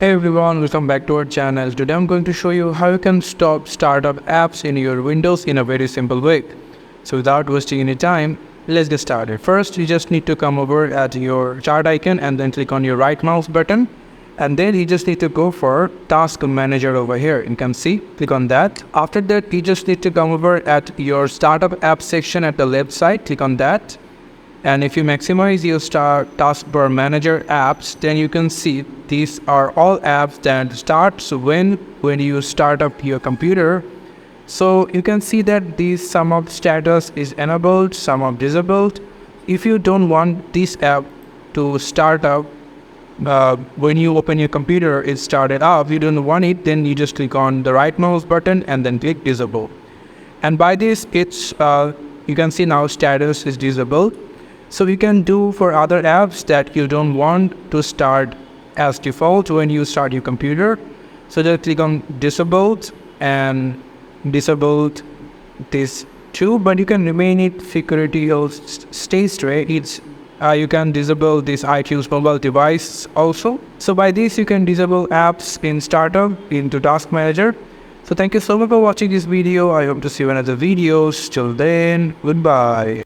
Hey everyone, welcome back to our channel. Today I'm going to show you how you can stop startup apps in your Windows in a very simple way. So without wasting any time, let's get started. First, you just need to come over at your chart icon and then click on your right mouse button. And then you just need to go for Task Manager over here. You can see, click on that. After that, you just need to come over at your startup app section at the left side, click on that. And if you maximize your taskbar manager apps, then you can see these are all apps that starts when you start up your computer. So you can see that these some of status is enabled, some of disabled. If you don't want this app to start up when you open your computer, it started up. You don't want it, then you just click on the right mouse button and then click disable. And by this, it's you can see now status is disabled. So you can do for other apps that you don't want to start as default when you start your computer. So just click on disabled and disabled this too, but you can remain it security or stay straight. It's you can disable this iTunes mobile device also. So by this you can disable apps in startup into Task Manager. So thank you so much for watching this video. I hope to see you in other videos. Till then, goodbye.